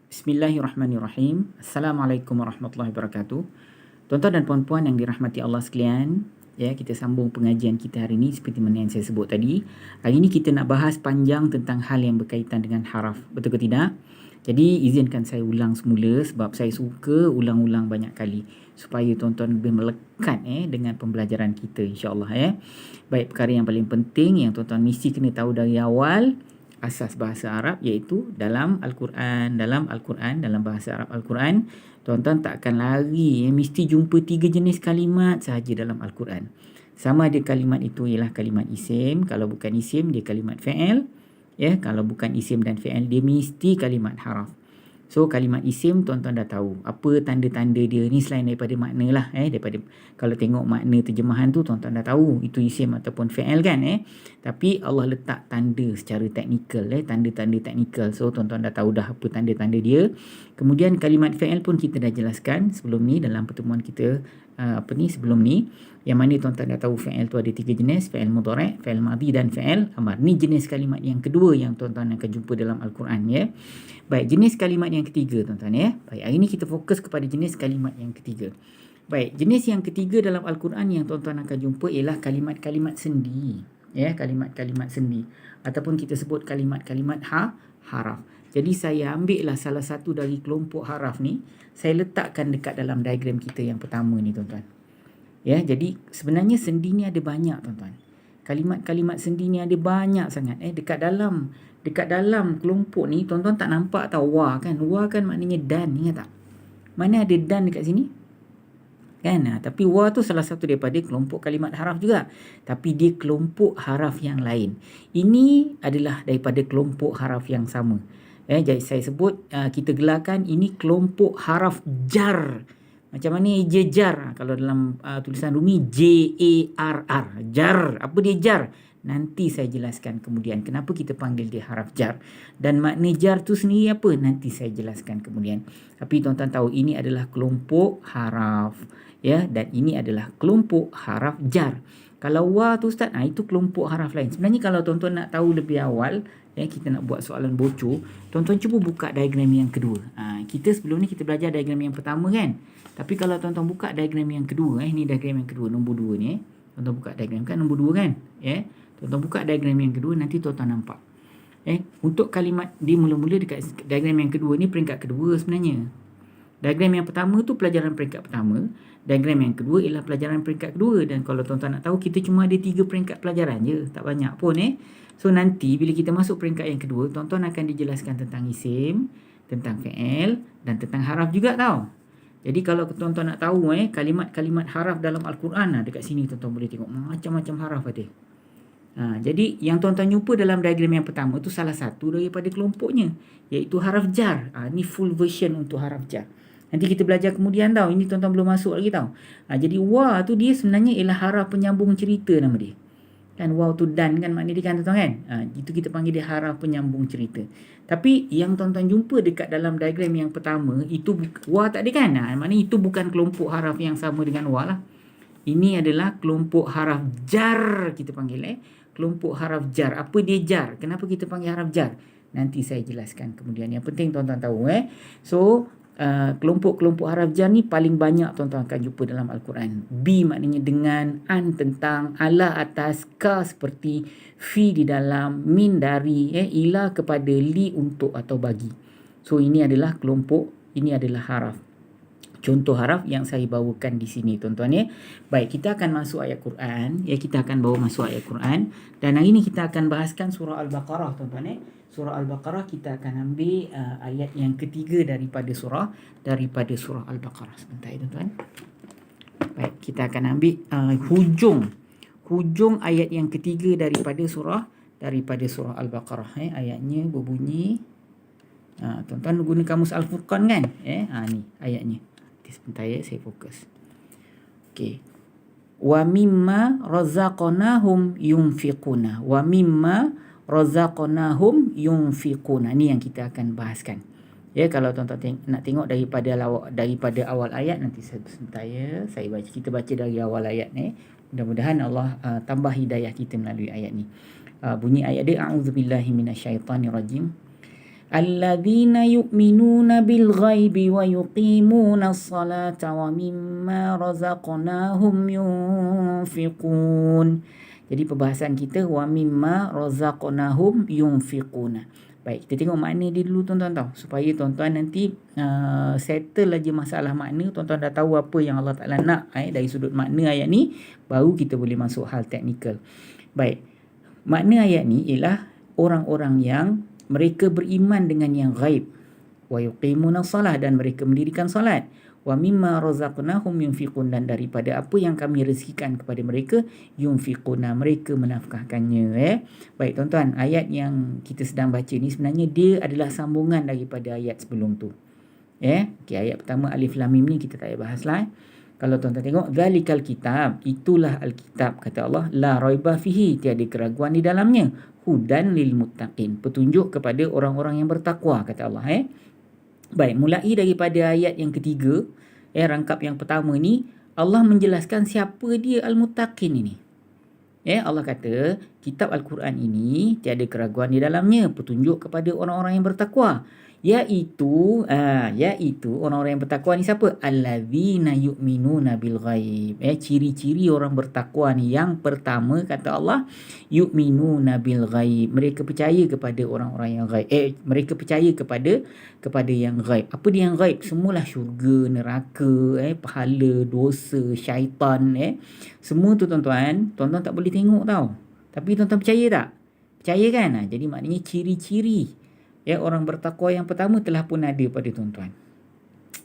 Bismillahirrahmanirrahim. Assalamualaikum warahmatullahi wabarakatuh. Tuan-tuan dan puan-puan yang dirahmati Allah sekalian, ya, kita sambung pengajian kita hari ini seperti mana yang saya sebut tadi. Hari ini kita nak bahas panjang tentang hal yang berkaitan dengan haraf. Betul ke tidak? Jadi izinkan saya ulang semula sebab saya suka ulang-ulang banyak kali supaya tuan-tuan lebih melekat dengan pembelajaran kita, insya-Allah. Baik, perkara yang paling penting yang tuan-tuan mesti kena tahu dari awal, asas bahasa Arab, iaitu dalam Al-Quran, dalam bahasa Arab Al-Quran, tuan-tuan tak akan lari, mesti jumpa 3 jenis kalimat sahaja dalam Al-Quran. Sama ada kalimat itu ialah kalimat isim, kalau bukan isim dia kalimat fi'il, kalau bukan isim dan fi'il dia mesti kalimat haraf. So kalimat isim tuan-tuan dah tahu apa tanda-tanda dia ni selain daripada makna lah, daripada kalau tengok makna terjemahan tu tuan-tuan dah tahu itu isim ataupun fi'il kan. Tapi Allah letak tanda secara teknikal, tanda-tanda teknikal. So tuan-tuan dah tahu dah apa tanda-tanda dia. Kemudian kalimat fi'il pun kita dah jelaskan sebelum ni dalam pertemuan kita sebelum ni, yang mana tuan-tuan dah tahu fi'il tu ada 3 jenis, fi'il mudhari', fi'il madhi dan fi'il amar. Ni jenis kalimat yang kedua yang tuan-tuan akan jumpa dalam Al-Quran, ya. Baik, jenis kalimat yang ketiga tuan-tuan, Baik, hari ini kita fokus kepada jenis kalimat yang ketiga. Baik, jenis yang ketiga dalam Al-Quran yang tuan-tuan akan jumpa ialah kalimat-kalimat sendi. Kalimat-kalimat sendi ataupun kita sebut kalimat-kalimat haraf. Jadi saya ambillah salah satu dari kelompok haraf ni, saya letakkan dekat dalam diagram kita yang pertama ni tuan-tuan. Jadi sebenarnya sendi ni ada banyak tuan-tuan. Kalimat-kalimat sendi ni ada banyak sangat. Dekat dalam kelompok ni tuan-tuan tak nampak tau wa kan. Wa kan maknanya dan, ingat tak? Mana ada dan dekat sini? Kan? Tapi wa tu salah satu daripada kelompok kalimat haraf juga. Tapi dia kelompok haraf yang lain. Ini adalah daripada kelompok haraf yang sama. Jadi saya sebut, kita gelarkan ini kelompok haraf jar. Macam mana je jar? Kalau dalam tulisan Rumi, J-A-R-R. Jar. Apa dia jar? Nanti saya jelaskan kemudian kenapa kita panggil dia haraf jar. Dan makna jar tu sendiri apa? Nanti saya jelaskan kemudian. Tapi tuan-tuan tahu ini adalah kelompok haraf. Dan ini adalah kelompok haraf jar. Kalau wa tu Ustaz, itu kelompok haraf lain. Sebenarnya kalau tuan-tuan nak tahu lebih awal, kita nak buat soalan bocor, tuan-tuan cuba buka diagram yang kedua. Kita sebelum ni kita belajar diagram yang pertama kan. Tapi kalau tuan-tuan buka diagram yang kedua, ni diagram yang kedua, nombor 2 ni. Tuan-tuan buka diagram kan nombor 2 kan. Tuan-tuan buka diagram yang kedua, nanti tuan-tuan nampak. Untuk kalimat dia mula-mula dekat diagram yang kedua ni peringkat kedua sebenarnya. Diagram yang pertama tu pelajaran peringkat pertama. Diagram yang kedua ialah pelajaran peringkat kedua. Dan kalau tuan-tuan nak tahu, kita cuma ada 3 peringkat pelajaran je. Tak banyak pun. So nanti bila kita masuk peringkat yang kedua, tuan-tuan akan dijelaskan tentang isim, tentang fi'il dan tentang haraf juga tau. Jadi kalau tuan-tuan nak tahu kalimat-kalimat haraf dalam Al-Quran, dekat sini tuan-tuan boleh tengok macam-macam haraf ada. Jadi yang tuan-tuan jumpa dalam diagram yang pertama tu salah satu daripada kelompoknya, iaitu haraf jar. Ni full version untuk haraf jar. Nanti kita belajar kemudian tau. Ini tuan-tuan belum masuk lagi tau. Jadi wa tu dia sebenarnya ialah haraf penyambung cerita nama dia. Kan wa tu dan kan makna dia kan tuan-tuan kan. Itu kita panggil dia haraf penyambung cerita. Tapi yang tuan-tuan jumpa dekat dalam diagram yang pertama, itu wa tak ada kan. Maknanya itu bukan kelompok haraf yang sama dengan wa lah. Ini adalah kelompok haraf jar kita panggil. Kelompok haraf jar. Apa dia jar? Kenapa kita panggil haraf jar? Nanti saya jelaskan kemudian. Yang penting tuan-tuan tahu. So kelompok-kelompok haraf jar ni paling banyak tuan-tuan akan jumpa dalam Al-Quran. Bi maknanya dengan, an tentang, ala atas, ka seperti, fi di dalam, min dari, ila kepada, li untuk atau bagi. So ini adalah kelompok, ini adalah haraf. Contoh haraf yang saya bawakan di sini tuan-tuan. Baik, kita akan masuk ayat Quran. Kita akan bawa masuk ayat Quran. Dan hari ini kita akan bahaskan surah Al-Baqarah tuan-tuan. Surah Al-Baqarah kita akan ambil ayat yang ketiga daripada surah Al-Baqarah. Sebentar tuan-tuan. Baik, kita akan ambil hujung ayat yang ketiga daripada surah Al-Baqarah. Ayatnya berbunyi, tuan-tuan guna kamus Al-Furqan kan? Ni ayatnya. Sebentar saya fokus. Okey. Wa mimma razaqnahum yunfiquna. Wa mimma razaqnahum yunfiquna. Ni yang kita akan bahaskan. Kalau tuan-tuan nak tengok daripada awal ayat, nanti sebentar saya baca. Kita baca dari awal ayat ni. Mudah-mudahan Allah tambah hidayah kita melalui ayat ni. Bunyi ayat dia, a'udzubillahi minasyaitanirrajim. Alladzina yu'minuna bil ghaibi wa yuqimuna as-salata wa mimma razaqnahum yunfiqun. Jadi perbahasan kita wa mimma razaqnahum yunfiquna. Baik, kita tengok makna dia dulu tuan-tuan tahu. Supaya tuan-tuan nanti settle aja masalah makna, tuan-tuan dah tahu apa yang Allah Ta'ala nak dari sudut makna ayat ni, baru kita boleh masuk hal teknikal. Baik, makna ayat ni ialah orang-orang yang mereka beriman dengan yang ghaib. Wa yuqimuna salah, dan mereka mendirikan salat. Wa mimma razaqnahum yunfiqun, dan daripada apa yang kami rezekikan kepada mereka, yunfiquna, mereka menafkahkannya. Baik tuan-tuan, ayat yang kita sedang baca ni sebenarnya dia adalah sambungan daripada ayat sebelum tu. Okey, ayat pertama Alif Lam Mim ni kita tak payah bahaslah. Kalau tuan-tuan tengok, zalikal kitab, itulah alkitab, kata Allah, la raiba fihi, tiada keraguan di dalamnya, hudan lil muttaqin, petunjuk kepada orang-orang yang bertakwa, kata Allah. Baik, mulai daripada ayat yang ketiga, rangkap yang pertama ni, Allah menjelaskan siapa dia al-muttaqin ini. Allah kata, kitab Al-Quran ini tiada keraguan di dalamnya, petunjuk kepada orang-orang yang bertakwa. Iaitu orang-orang yang bertakwa ni siapa? Alladzina yu'minuna bil ghaib. Ciri-ciri orang bertakwa ni, yang pertama kata Allah, yu'minuna bil ghaib, mereka percaya kepada orang-orang yang ghaib. Mereka percaya kepada yang ghaib. Apa dia yang ghaib? Semualah syurga, neraka, pahala, dosa, syaitan. Semua tu tuan-tuan tak boleh tengok tau. Tapi tuan-tuan percaya tak? Percaya kan? Jadi maknanya ciri-ciri orang bertakwa yang pertama telah pun ada pada tuan-tuan.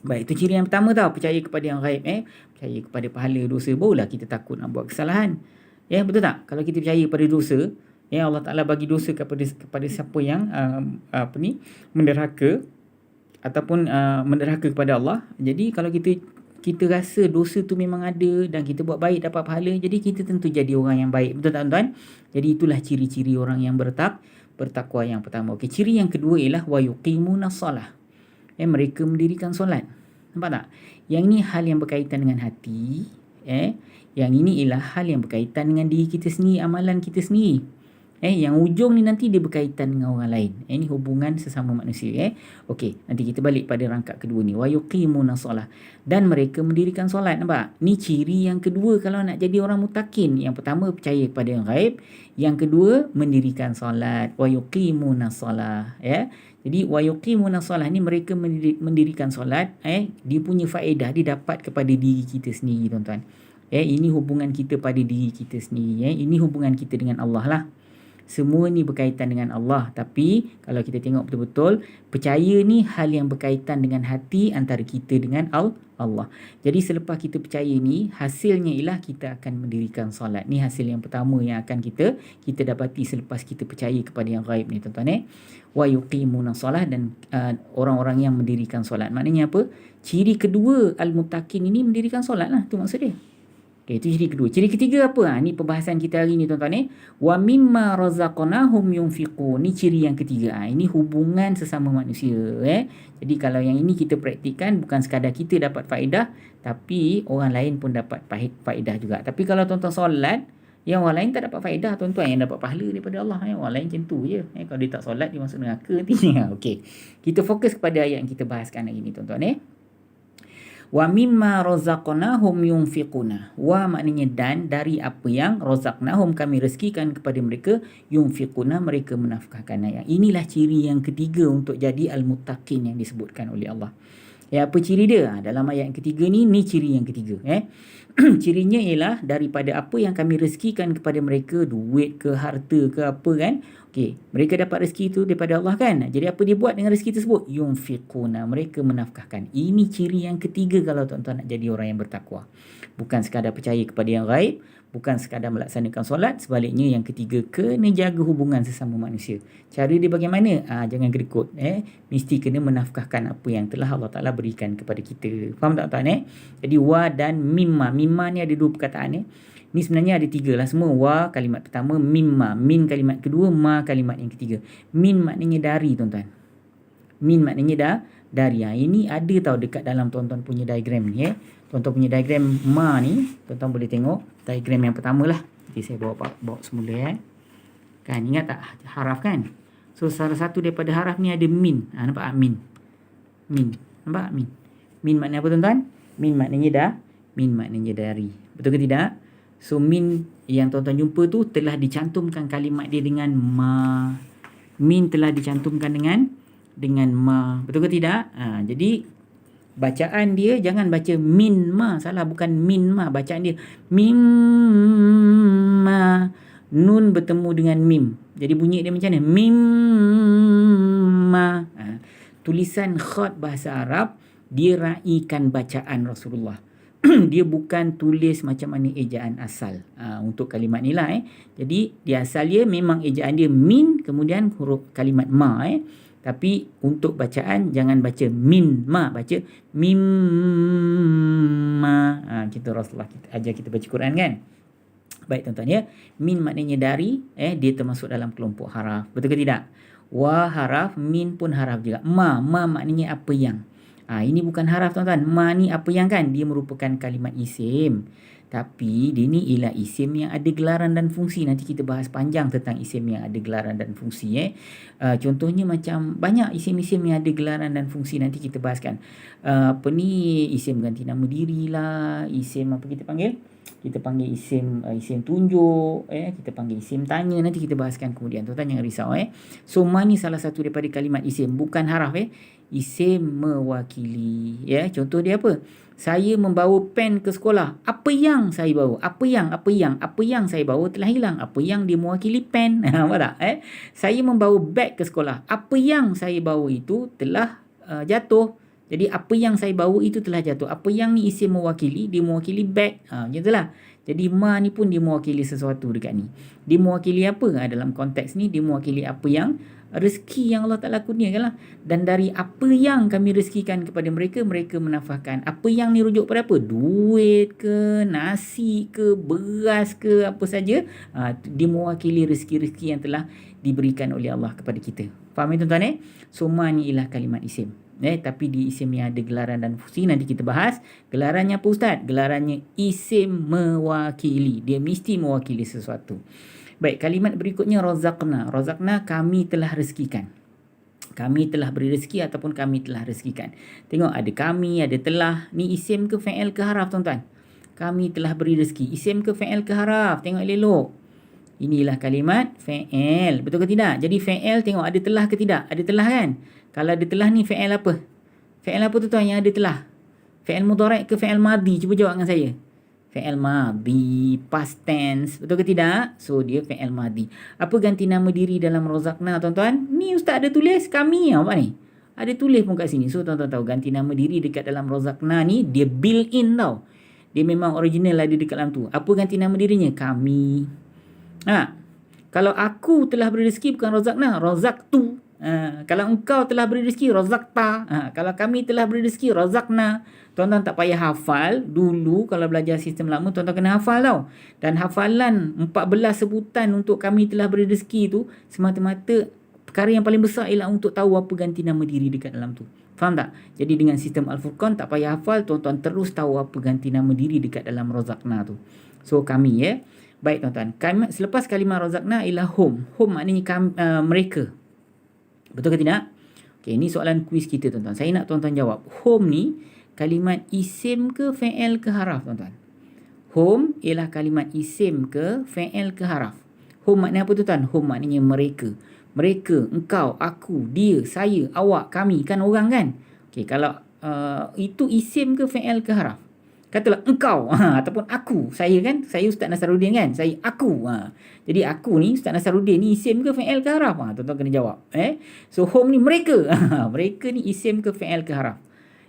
Baik, itu ciri yang pertama tau, percaya kepada yang ghaib. Percaya kepada pahala, dosa, barulah kita takut nak buat kesalahan. Betul tak? Kalau kita percaya pada dosa, Allah Ta'ala bagi dosa kepada siapa yang menderhaka ataupun menderhaka kepada Allah. Jadi kalau kita rasa dosa tu memang ada dan kita buat baik dapat pahala, jadi kita tentu jadi orang yang baik. Betul tak tuan-tuan? Jadi itulah ciri-ciri orang yang bertakwa yang pertama. Okey, ciri yang kedua ialah wa yuqimuna salah. Mereka mendirikan solat. Nampak tak? Yang ini hal yang berkaitan dengan hati. Yang ini ialah hal yang berkaitan dengan diri kita sendiri, amalan kita sendiri. Yang ujung ni nanti dia berkaitan dengan orang lain. Ini hubungan sesama manusia. Okey, nanti kita balik pada rangkap kedua ni. Wa yuqimuna salah, dan mereka mendirikan solat. Nampak? Ni ciri yang kedua kalau nak jadi orang muttaqin. Yang pertama percaya kepada yang ghaib, yang kedua mendirikan solat. Wa yuqimuna salah. Jadi wa yuqimuna salah ni mereka mendirikan solat. Dia punya faedah dia dapat kepada diri kita sendiri tuan-tuan. Ini hubungan kita pada diri kita sendiri. Ini hubungan kita dengan Allah lah. Semua ni berkaitan dengan Allah. Tapi kalau kita tengok betul-betul, percaya ni hal yang berkaitan dengan hati antara kita dengan Allah. Jadi selepas kita percaya ni, hasilnya ialah kita akan mendirikan solat. Ni hasil yang pertama yang akan kita dapati selepas kita percaya kepada yang ghaib ni tuan-tuan. Wa yuqimuna solat, dan orang-orang yang mendirikan solat. Maknanya apa? Ciri kedua al-muttaqin ini mendirikan solat lah. Itu maksud dia. Okay, itu ciri kedua. Ciri ketiga apa? Ni pembahasan kita hari ni tuan-tuan. Wa mimma razaqnahum yunfiqun. Ni ciri yang ketiga. Ini hubungan sesama manusia. Jadi kalau yang ini kita praktikkan, bukan sekadar kita dapat faedah, tapi orang lain pun dapat faedah juga. Tapi kalau tuan-tuan solat, yang orang lain tak dapat faedah, tuan-tuan yang dapat pahala daripada Allah. Orang lain macam tu je. Kalau dia tak solat, dia masuk neraka nanti. Okey. Kita fokus kepada ayat yang kita bahaskan hari ni tuan-tuan. Wa mimma razaqnahum yunfiquna. Wa maknanya dan, dari apa yang razaqnahum kami rezekikan kepada mereka, yunfiquna, mereka menafkahkan. Inilah ciri yang ketiga untuk jadi al-muttaqin yang disebutkan oleh Allah. Apa ciri dia? Dalam ayat yang ketiga ni ciri yang ketiga. Cirinya ialah daripada apa yang kami rezekikan kepada mereka, duit ke, harta ke, apa kan. Okey, mereka dapat rezeki itu daripada Allah kan. Jadi apa dia buat dengan rezeki tersebut? Yunfiquna, mereka menafkahkan. Ini ciri yang ketiga kalau tuan-tuan nak jadi orang yang bertakwa. Bukan sekadar percaya kepada yang ghaib, bukan sekadar melaksanakan solat, sebaliknya yang ketiga, kena jaga hubungan sesama manusia. Cara dia bagaimana? Jangan gerikut. Mesti kena menafkahkan apa yang telah Allah Ta'ala berikan kepada kita. Faham tak tuan? Jadi wa dan mimma. Mimma ni ada dua perkataan. Ni sebenarnya ada tiga lah semua. Wa kalimat pertama, mimma. Min kalimat kedua, ma kalimat yang ketiga. Min maknanya dari tuan-tuan. Min maknanya dari. Ini ada tau dekat dalam tuan-tuan punya diagram ni. Tuan-tuan punya diagram ma ni, tuan-tuan boleh tengok diagram yang pertama lah. Jadi saya bawa semula. Kan ingat tak haraf kan? So salah satu daripada haraf ni ada min. Nampak tak? Min. Nampak? Min. Min maknanya apa tuan-tuan? Min maknanya dah. Min maknanya dari. Betul ke tidak? So min yang tuan-tuan jumpa tu telah dicantumkan kalimat dia dengan ma. Min telah dicantumkan dengan ma. Betul ke tidak? Jadi bacaan dia jangan baca min ma. Salah, bukan min ma. Bacaan dia mim ma. Nun bertemu dengan mim. Jadi bunyi dia macam ni. Mim ma. Tulisan khat bahasa Arab, dia raikan bacaan Rasulullah. Dia bukan tulis macam mana ejaan asal. Untuk kalimat ni lah. Jadi dia asal dia memang ejaan dia min, kemudian huruf kalimat ma. Tapi untuk bacaan jangan baca min ma, baca mim ma. Kita Rasulullah ajar kita baca Quran kan. Baik tuan-tuan ya. Min maknanya dari, dia termasuk dalam kelompok haraf. Betul ke tidak? Wa haraf, min pun haraf juga. Ma maknanya apa yang. Ini bukan haraf tuan-tuan. Ma ni apa yang kan? Dia merupakan kalimat isim. Tapi dia ni ialah isim yang ada gelaran dan fungsi. Nanti kita bahas panjang tentang isim yang ada gelaran dan fungsi. Contohnya macam banyak isim-isim yang ada gelaran dan fungsi. Nanti kita bahaskan. Isim ganti nama diri lah. Isim apa kita panggil? Kita panggil isim tunjuk, kita panggil isim tanya, nanti kita bahaskan kemudian. Tuan-tuan jangan risau. So ma ni salah satu daripada kalimat isim, bukan haraf. Isim mewakili. Contoh dia apa? Saya membawa pen ke sekolah. Apa yang saya bawa? Apa yang saya bawa telah hilang. Apa yang dia mewakili pen. Nampak tak? Saya membawa beg ke sekolah. Apa yang saya bawa itu telah jatuh. Jadi apa yang saya bawa itu telah jatuh. Apa yang ni isim mewakili, dia mewakili beg. Macam itulah. Jadi ma ni pun dia mewakili sesuatu dekat ni. Dia mewakili apa? Dalam konteks ni dia mewakili apa yang rezeki yang Allah Ta'ala kurniakan lah. Dan dari apa yang kami rezekikan kepada mereka, mereka menafahkan. Apa yang ni rujuk pada apa? Duit ke, nasi ke, beras ke, apa saja. Dia mewakili rezeki-rezeki yang telah diberikan oleh Allah kepada kita. Faham ya tuan-tuan? So ma ni ialah kalimat isim. Tapi di isim yang ada gelaran dan fungsi nanti kita bahas. Gelarannya apa Ustaz? Gelarannya isim mewakili. Dia mesti mewakili sesuatu. Baik, kalimat berikutnya razaqna. Razaqna, kami telah rezekikan. Kami telah beri rezeki ataupun kami telah rezekikan. Tengok ada kami, ada telah. Ni isim ke fa'il ke haraf tuan-tuan? Kami telah beri rezeki. Isim ke fa'il ke haraf? Tengok elok. Inilah kalimat fa'il. Betul ke tidak? Jadi fa'il tengok ada telah ke tidak? Ada telah kan? Kalau ada telah ni fa'il apa? Fa'il apa tu tuan yang ada telah? Fa'il mudhari' ke fa'il madhi? Cuba jawab dengan saya. Fa'il madhi, past tense. Betul ke tidak? So dia fa'il madhi. Apa ganti nama diri dalam razaqna tuan-tuan? Ni ustaz ada tulis kami apa ni? Ada tulis pun kat sini. So tuan-tuan tahu ganti nama diri dekat dalam razaqna ni dia built in tau. Dia memang original ada dekat dalam tu. Apa ganti nama dirinya? Kami. Kalau aku telah beri rezeki bukan razaqna, razaqtu. Kalau engkau telah beri rezeki, razaqta. Kalau kami telah beri rezeki, razaqna. Tuan-tuan tak payah hafal. Dulu kalau belajar sistem lama, tuan-tuan kena hafal tau. Dan hafalan 14 sebutan untuk kami telah beri rezeki tu, semata-mata perkara yang paling besar ialah untuk tahu apa ganti nama diri dekat dalam tu. Faham tak? Jadi dengan sistem Al-Furqan tak payah hafal, tuan-tuan terus tahu apa ganti nama diri dekat dalam razaqna tu. So kami Baik tuan-tuan. Selepas kalimah razaqna ialah hum. Hum maknanya mereka. Betul ke tidak? Okey, ini soalan kuis kita tuan-tuan. Saya nak tuan-tuan jawab. Hum ni kalimat isim ke fa'il ke haraf tuan-tuan? Hum ialah kalimat isim ke fa'il ke haraf? Hum maknanya apa tuan-tuan? Hum maknanya mereka. Mereka, engkau, aku, dia, saya, awak, kami. Kan orang kan? Okey, kalau itu isim ke fa'il ke haraf? Katalah engkau ataupun aku, saya kan, saya Ustaz Nasaruddin kan, saya aku. Jadi aku ni Ustaz Nasaruddin ni isim ke fa'il ke haraf? Tuan-tuan kena jawab. So hum ni mereka. Mereka ni isim ke fa'il ke haraf?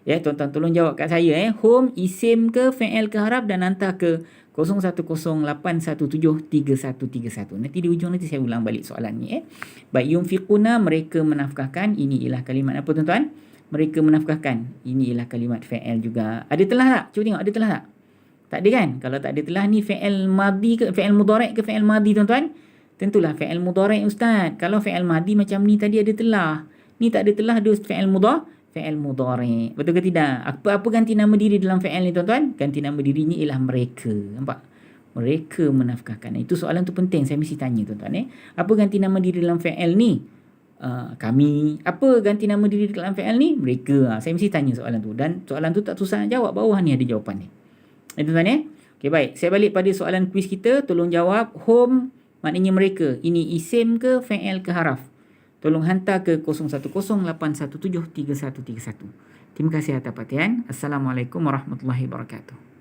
Tuan-tuan tolong jawab kat saya. Hum isim ke fa'il ke haraf dan hantar ke 0108173131. Nanti di ujung nanti saya ulang balik soalan ni. Baik, yunfiquna, mereka menafkahkan. Ini ialah kalimat apa tuan-tuan? Mereka menafkahkan. Ini ialah kalimat fa'il juga. Ada telah tak? Cuba tengok, ada telah tak? Tak ada kan? Kalau tak ada telah ni fa'il madhi ke fa'il mudhari' ke fa'il madhi tuan-tuan? Tentulah fa'il mudhari' ustaz. Kalau fa'il madhi macam ni tadi ada telah. Ni tak ada telah, ada fa'il mudhari'. Betul ke tidak? Apa ganti nama diri dalam fa'il ni tuan-tuan? Ganti nama dirinya ialah mereka. Nampak? Mereka menafkahkan. Itu soalan tu penting, saya mesti tanya tuan-tuan. Apa ganti nama diri dalam fa'il ni? kami. Apa ganti nama diri dalam fi'al ni? Mereka. Saya mesti tanya soalan tu. Dan soalan tu tak susah nak jawab. Bawah ni ada jawapan ni. Tuan-tuan ya. Okey, baik. Saya balik pada soalan kuis kita. Tolong jawab. Home maknanya mereka. Ini isim ke, fi'al ke, haraf? Tolong hantar ke 0108173131. Terima kasih atas perhatian. Assalamualaikum warahmatullahi wabarakatuh.